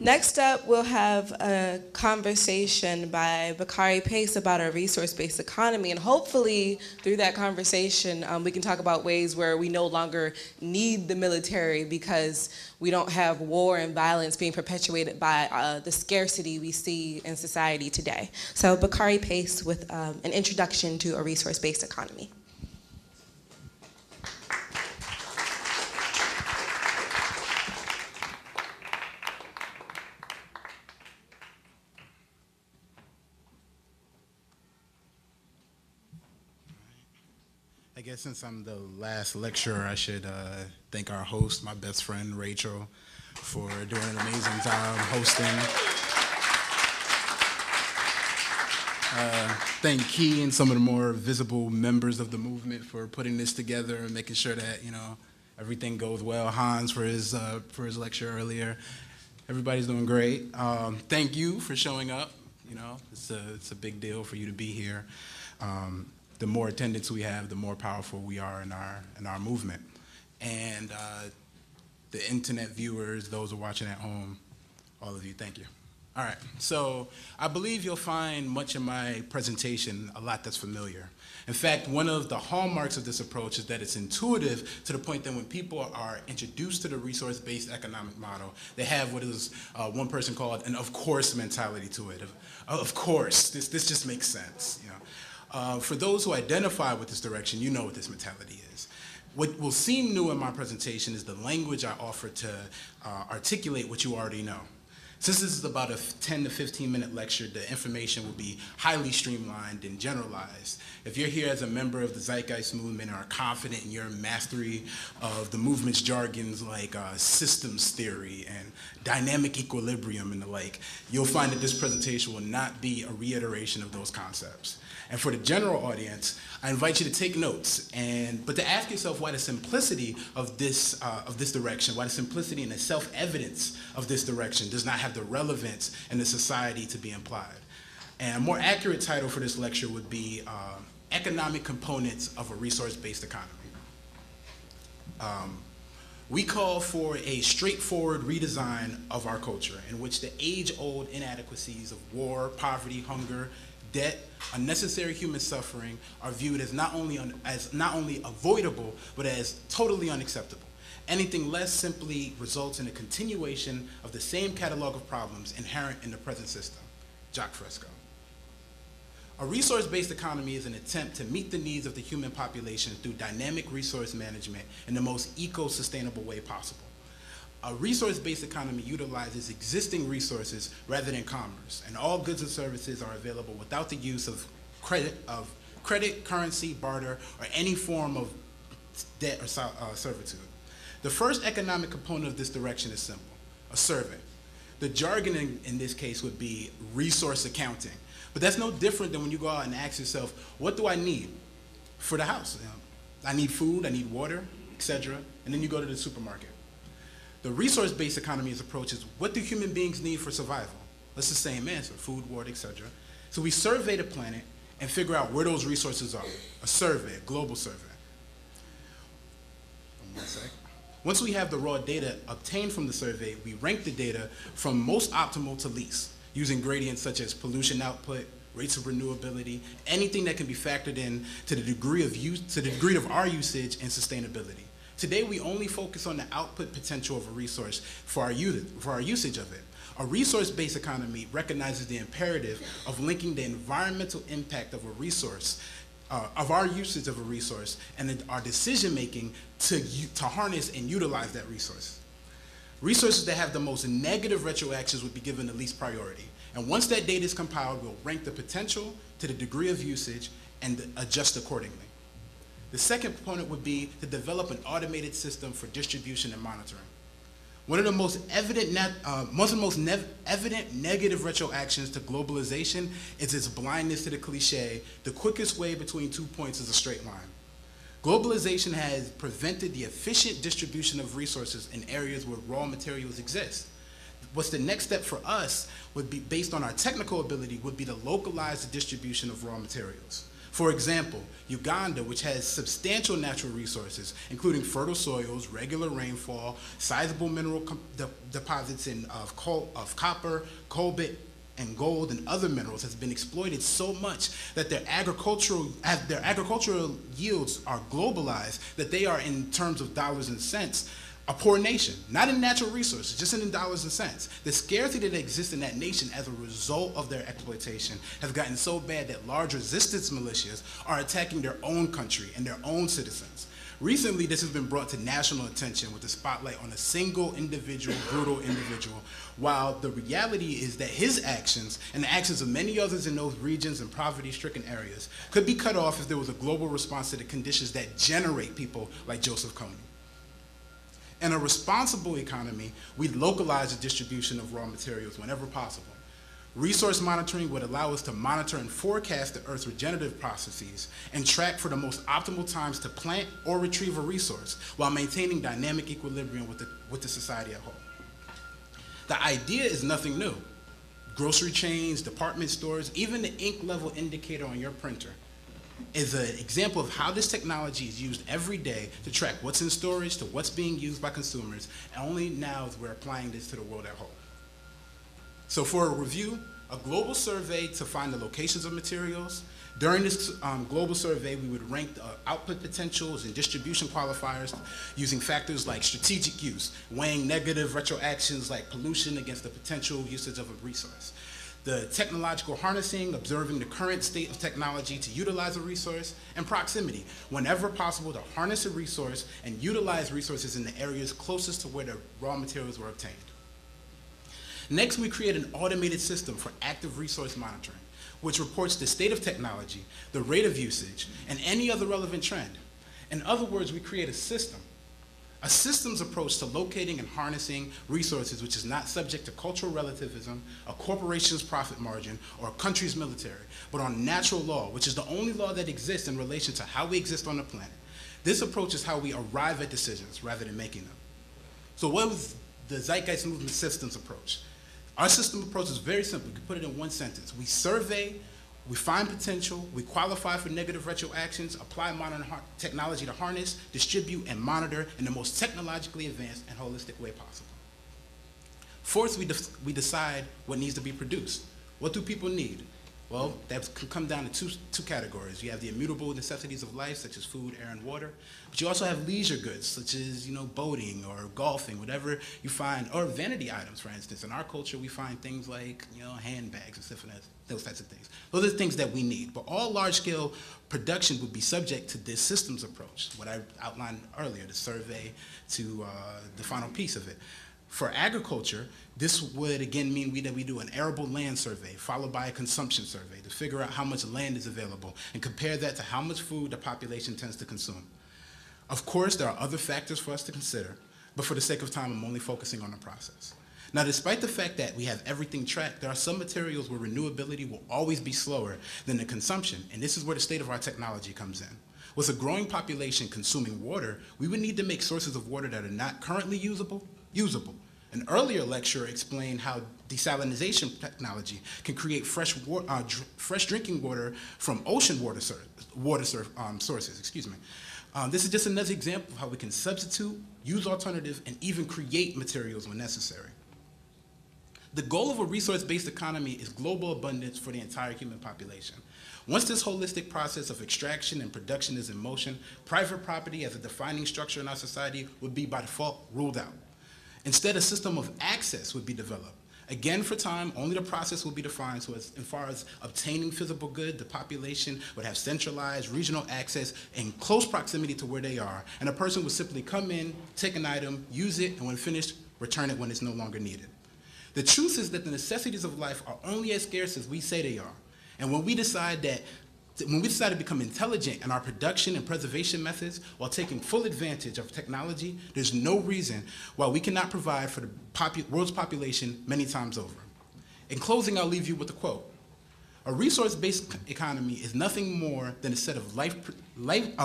Next up, we'll have a conversation by Bakari Pace about our resource-based economy, and hopefully through that conversation, we can talk about ways where we no longer need the military because we don't have war and violence being perpetuated by the scarcity we see in society today. So Bakari Pace with an introduction to a resource-based economy. I guess since I'm the last lecturer, I should thank our host, my best friend, Rachel, for doing an amazing job hosting. Thank Key and some of the more visible members of the movement for putting this together and making sure that, everything goes well. Hans for his lecture earlier. Everybody's doing great. Thank you for showing up. It's a big deal for you to be here. The more attendance we have, the more powerful we are in our movement. And the internet viewers, those who are watching at home, all of you, thank you. All right, so I believe you'll find much in my presentation a lot that's familiar. In fact, one of the hallmarks of this approach is that it's intuitive to the point that when people are introduced to the resource-based economic model, they have what is one person called an of course mentality to it. Of course, this just makes sense. For those who identify with this direction, you know what this mentality is. What will seem new in my presentation is the language I offer to articulate what you already know. Since this is about a 10 to 15-minute lecture, the information will be highly streamlined and generalized. If you're here as a member of the Zeitgeist movement and are confident in your mastery of the movement's jargons like systems theory and dynamic equilibrium and the like, you'll find that this presentation will not be a reiteration of those concepts. And for the general audience, I invite you to take notes, but to ask yourself why the simplicity of this direction, why the simplicity and the self-evidence of this direction does not have the relevance in the society to be implied. And a more accurate title for this lecture would be Economic Components of a Resource-Based Economy. We call for a straightforward redesign of our culture in which the age-old inadequacies of war, poverty, hunger, debt, unnecessary human suffering are viewed as not only avoidable, but as totally unacceptable. Anything less simply results in a continuation of the same catalog of problems inherent in the present system. Jacques Fresco. A resource-based economy is an attempt to meet the needs of the human population through dynamic resource management in the most eco-sustainable way possible. A resource-based economy utilizes existing resources rather than commerce, and all goods and services are available without the use of credit, currency, barter, or any form of debt or servitude. The first economic component of this direction is simple: a survey. The jargon in this case would be resource accounting, but that's no different than when you go out and ask yourself, what do I need for the house? I need food, I need water, etc., and then you go to the supermarket. The resource-based economy's approach is, what do human beings need for survival? That's the same answer: food, water, etc. So we survey the planet and figure out where those resources are. A survey, a global survey. One sec. Once we have the raw data obtained from the survey, we rank the data from most optimal to least, using gradients such as pollution output, rates of renewability, anything that can be factored in to the degree of our usage and sustainability. Today, we only focus on the output potential of a resource for our usage of it. A resource-based economy recognizes the imperative of linking the environmental impact of a resource, of our usage of a resource, and our decision-making to harness and utilize that resource. Resources that have the most negative retroactions would be given the least priority. And once that data is compiled, we'll rank the potential to the degree of usage and adjust accordingly. The second component would be to develop an automated system for distribution and monitoring. One of the most evident negative retroactions to globalization is its blindness to the cliche, the quickest way between 2 points is a straight line. Globalization has prevented the efficient distribution of resources in areas where raw materials exist. What's the next step for us would be, based on our technical ability, would be to localize the distribution of raw materials. For example, Uganda, which has substantial natural resources, including fertile soils, regular rainfall, sizable mineral deposits of copper, cobalt, and gold and other minerals, has been exploited so much that their agricultural yields are globalized, that they are, in terms of dollars and cents, a poor nation, not in natural resources, just in dollars and cents. The scarcity that exists in that nation as a result of their exploitation has gotten so bad that large resistance militias are attacking their own country and their own citizens. Recently, this has been brought to national attention with the spotlight on a single individual, brutal individual, while the reality is that his actions and the actions of many others in those regions and poverty-stricken areas could be cut off if there was a global response to the conditions that generate people like Joseph Kony. In a responsible economy, we localize the distribution of raw materials whenever possible. Resource monitoring would allow us to monitor and forecast the Earth's regenerative processes and track for the most optimal times to plant or retrieve a resource while maintaining dynamic equilibrium with the society at whole. The idea is nothing new. Grocery chains, department stores, even the ink level indicator on your printer is an example of how this technology is used every day to track what's in storage to what's being used by consumers, and only now we're applying this to the world at whole. So for a review, a global survey to find the locations of materials. During this global survey, we would rank the output potentials and distribution qualifiers using factors like strategic use, weighing negative retroactions like pollution against the potential usage of a resource. The technological harnessing, observing the current state of technology to utilize a resource, and proximity, whenever possible to harness a resource and utilize resources in the areas closest to where the raw materials were obtained. Next, we create an automated system for active resource monitoring, which reports the state of technology, the rate of usage, and any other relevant trend. In other words, we create a systems approach to locating and harnessing resources which is not subject to cultural relativism, a corporation's profit margin, or a country's military, but on natural law, which is the only law that exists in relation to how we exist on the planet. This approach is how we arrive at decisions rather than making them. So what was the Zeitgeist Movement systems approach? Our system approach is very simple. You can put it in one sentence. We survey, we find potential, we qualify for negative retroactions, apply modern technology to harness, distribute, and monitor in the most technologically advanced and holistic way possible. Fourth, we decide what needs to be produced. What do people need? Well, that can come down to two categories. You have the immutable necessities of life, such as food, air, and water. But you also have leisure goods, such as boating or golfing, whatever you find, or vanity items, for instance. In our culture, we find things like handbags and stuff, those types of things. Those are things that we need. But all large-scale production would be subject to this systems approach, what I outlined earlier, the survey to the final piece of it. For agriculture, this would again mean that we do an arable land survey followed by a consumption survey to figure out how much land is available and compare that to how much food the population tends to consume. Of course, there are other factors for us to consider, but for the sake of time, I'm only focusing on the process. Now, despite the fact that we have everything tracked, there are some materials where renewability will always be slower than the consumption, and this is where the state of our technology comes in. With a growing population consuming water, we would need to make sources of water that are not currently usable. An earlier lecturer explained how desalination technology can create fresh drinking water from ocean sources. This is just another example of how we can substitute, use alternatives, and even create materials when necessary. The goal of a resource-based economy is global abundance for the entire human population. Once this holistic process of extraction and production is in motion, private property as a defining structure in our society would be by default ruled out. Instead, a system of access would be developed. Again, for time, only the process will be defined, so as far as obtaining physical good, the population would have centralized regional access in close proximity to where they are, and a person would simply come in, take an item, use it, and when finished, return it when it's no longer needed. The truth is that the necessities of life are only as scarce as we say they are, and when we decide to become intelligent in our production and preservation methods while taking full advantage of technology, there's no reason why we cannot provide for the world's population many times over. In closing, I'll leave you with a quote. A resource-based economy is nothing more than a set of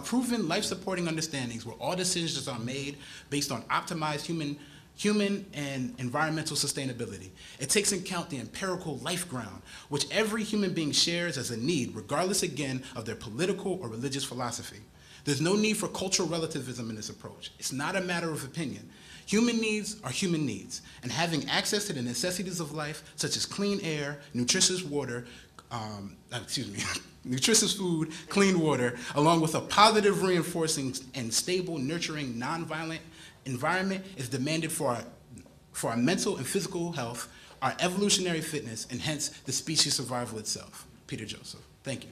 proven life-supporting understandings where all decisions are made based on optimized human human and environmental sustainability. It takes into account the empirical life ground, which every human being shares as a need, regardless again of their political or religious philosophy. There's no need for cultural relativism in this approach. It's not a matter of opinion. Human needs are human needs, and having access to the necessities of life, such as clean air, nutritious water, nutritious food, clean water, along with a positive, reinforcing, and stable, nurturing, nonviolent environment is demanded for our mental and physical health, our evolutionary fitness, and hence the species survival itself. Peter Joseph. Thank you.